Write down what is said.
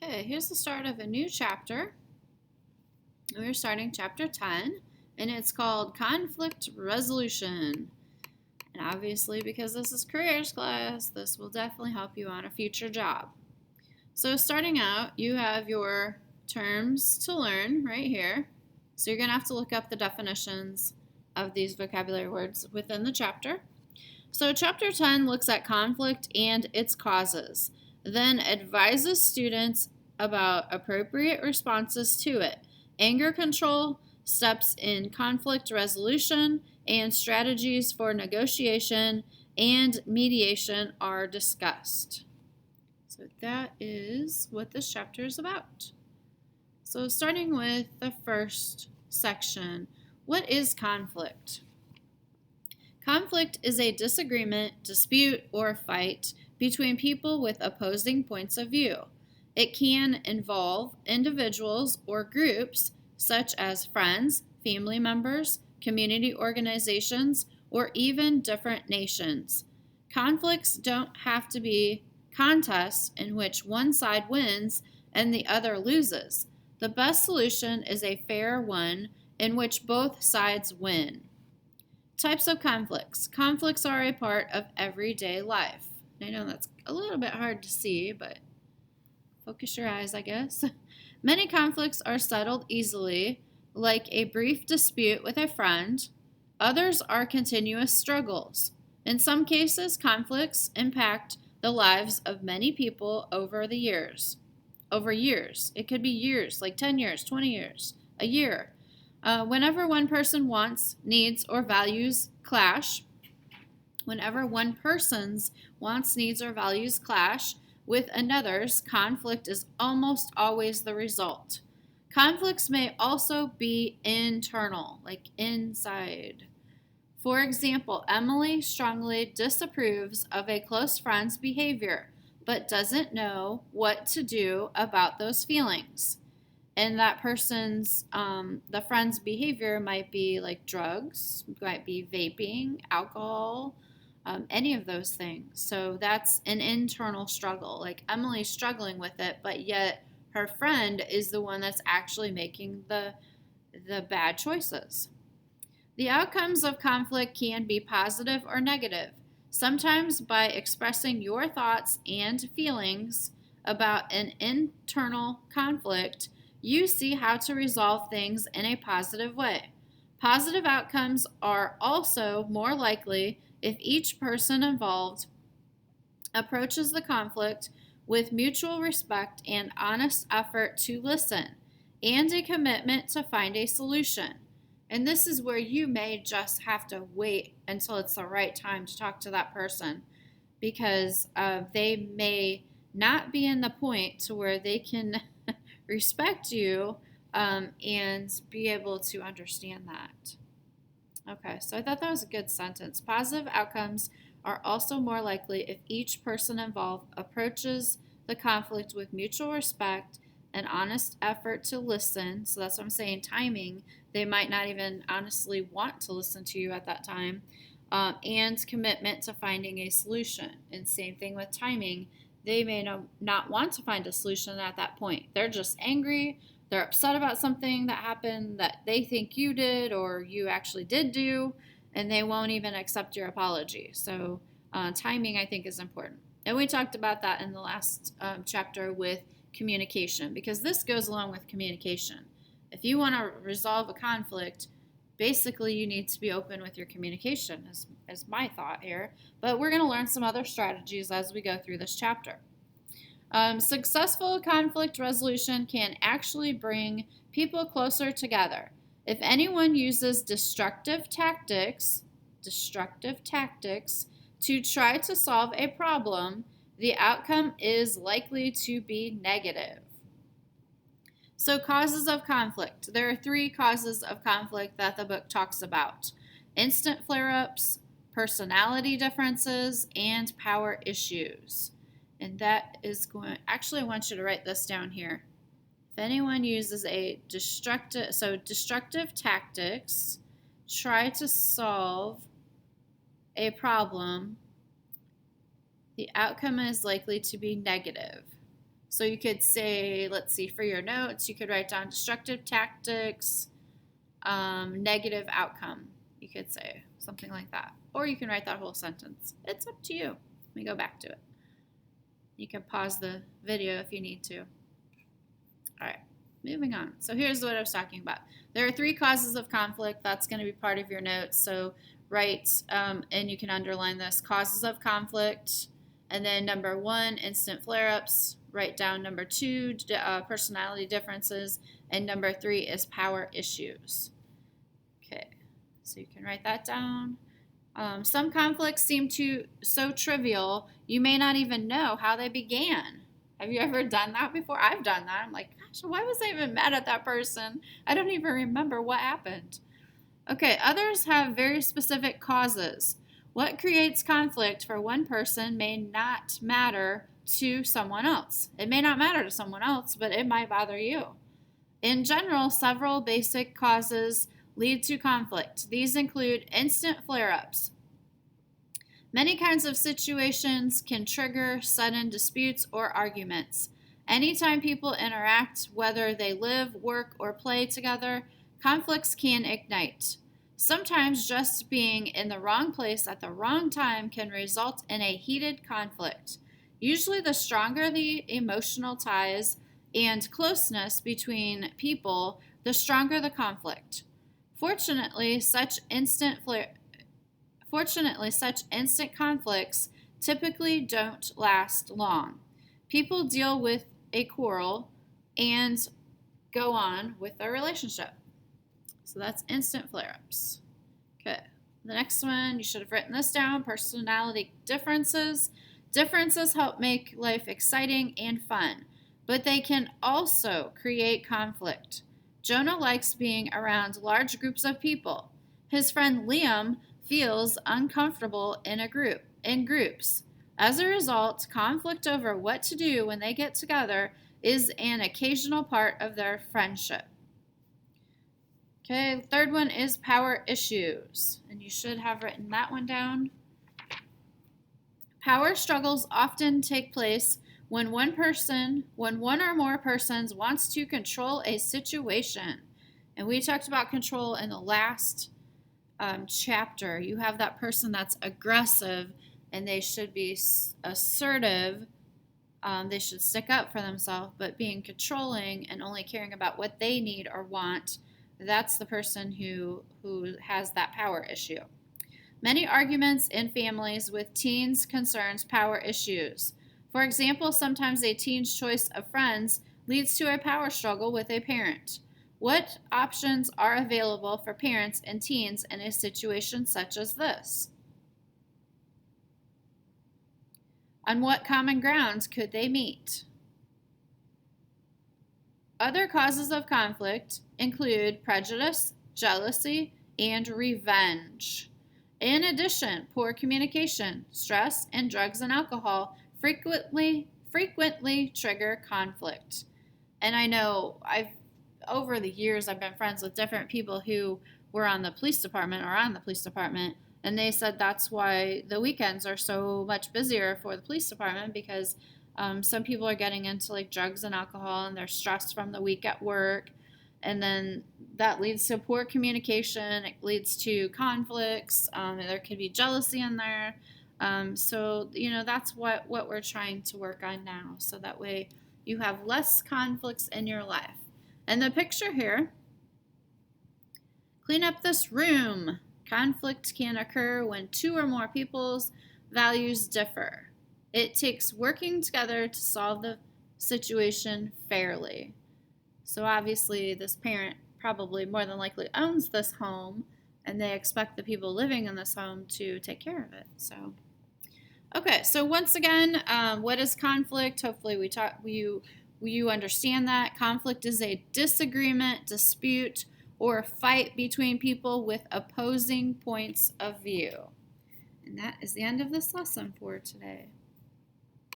Okay, here's the start of a new chapter. We're starting chapter 10, and it's called Conflict Resolution. And obviously, because this is careers class, this will definitely help you on a future job. So starting out, you have your terms to learn right here. So you're going to have to look up the definitions of these vocabulary words within the chapter. So chapter 10 looks at conflict and its causes, then advises students about appropriate responses to it. Anger control, steps in conflict resolution, and strategies for negotiation and mediation are discussed. So that is what this chapter is about. So starting with the first section, what is conflict? Conflict is a disagreement, dispute, or fight between people with opposing points of view. It can involve individuals or groups such as friends, family members, community organizations, or even different nations. Conflicts don't have to be contests in which one side wins and the other loses. The best solution is a fair one in which both sides win. Types of conflicts. Conflicts are a part of everyday life. I know that's a little bit hard to see, but focus your eyes, I guess. Many conflicts are settled easily, like a brief dispute with a friend. Others are continuous struggles. In some cases, conflicts impact the lives of many people over years. It could be years, like 10 years, 20 years, a year. Whenever one person wants, needs, or values clash, with another's, conflict is almost always the result. Conflicts may also be internal, like inside. For example, Emily strongly disapproves of a close friend's behavior, but doesn't know what to do about those feelings. And that person's, the friend's behavior might be like drugs, might be vaping, alcohol, any of those things. So that's an internal struggle. Like Emily's struggling with it, but yet her friend is the one that's actually making the bad choices. The outcomes of conflict can be positive or negative. Sometimes by expressing your thoughts and feelings about an internal conflict, you see how to resolve things in a positive way. Positive outcomes are also more likely if each person involved approaches the conflict with mutual respect and honest effort to listen, and a commitment to find a solution. And this is where you may just have to wait until it's the right time to talk to that person, because they may not be in the point to where they can respect you and be able to understand that. Okay, so I thought that was a good sentence. Positive outcomes are also more likely if each person involved approaches the conflict with mutual respect and honest effort to listen. So that's what I'm saying, timing. They might not even honestly want to listen to you at that time. And commitment to finding a solution. And same thing with timing. They may not want to find a solution at that point. They're just angry. They're upset about something that happened that they think you did or you actually did do, and they won't even accept your apology. So timing, I think, is important. And we talked about that in the last chapter with communication, because this goes along with communication. If you want to resolve a conflict, basically you need to be open with your communication, is my thought here. But we're going to learn some other strategies as we go through this chapter. Successful conflict resolution can actually bring people closer together. If anyone uses destructive tactics to try to solve a problem, the outcome is likely to be negative. So causes of conflict. There are 3 causes of conflict that the book talks about: instant flare-ups, personality differences, and power issues. And that is actually, I want you to write this down here. If anyone uses destructive tactics, try to solve a problem, the outcome is likely to be negative. So you could say, let's see, for your notes, you could write down destructive tactics, negative outcome. You could say something like that. Or you can write that whole sentence. It's up to you. Let me go back to it. You can pause the video if you need to. All right, moving on. So here's what I was talking about. There are 3 causes of conflict. That's going to be part of your notes. So write, and you can underline this, causes of conflict. And then number 1, instant flare-ups. Write down number 2, personality differences. And number 3 is power issues. Okay, so you can write that down. Some conflicts seem so trivial, you may not even know how they began. Have you ever done that before? I've done that. I'm like, gosh, why was I even mad at that person? I don't even remember what happened. Okay, others have very specific causes. What creates conflict for one person may not matter to someone else. It may not matter to someone else, but it might bother you. In general, several basic causes lead to conflict. These include instant flare-ups. Many kinds of situations can trigger sudden disputes or arguments. Anytime people interact, whether they live, work, or play together, conflicts can ignite. Sometimes just being in the wrong place at the wrong time can result in a heated conflict. Usually, the stronger the emotional ties and closeness between people, the stronger the conflict. Fortunately, such instant conflicts typically don't last long. People deal with a quarrel and go on with their relationship. So that's instant flare-ups. Okay, the next one, you should have written this down, personality differences. Differences help make life exciting and fun, but they can also create conflict. Jonah likes being around large groups of people. His friend Liam feels uncomfortable in groups. As a result, conflict over what to do when they get together is an occasional part of their friendship. Okay, the third one is power issues, and you should have written that one down. Power struggles often take place when one or more persons wants to control a situation. And we talked about control in the last chapter. You have that person that's aggressive and they should be assertive. They should stick up for themselves, but being controlling and only caring about what they need or want, that's the person who has that power issue. Many arguments in families with teens concerns power issues. For example, sometimes a teen's choice of friends leads to a power struggle with a parent. What options are available for parents and teens in a situation such as this? On what common grounds could they meet? Other causes of conflict include prejudice, jealousy, and revenge. In addition, poor communication, stress, and drugs and alcohol frequently trigger conflict. And I know over the years I've been friends with different people who were on the police department or on the police department, and they said that's why the weekends are so much busier for the police department, because some people are getting into like drugs and alcohol and they're stressed from the week at work, and then that leads to poor communication. It leads to conflicts. There could be jealousy in there. So that's what we're trying to work on now, so that way you have less conflicts in your life. And the picture here, clean up this room. Conflict can occur when 2 or more people's values differ. It takes working together to solve the situation fairly. So obviously this parent probably more than likely owns this home, and they expect the people living in this home to take care of it. So, okay, so once again, what is conflict? Hopefully you understand that. Conflict is a disagreement, dispute, or fight between people with opposing points of view. And that is the end of this lesson for today.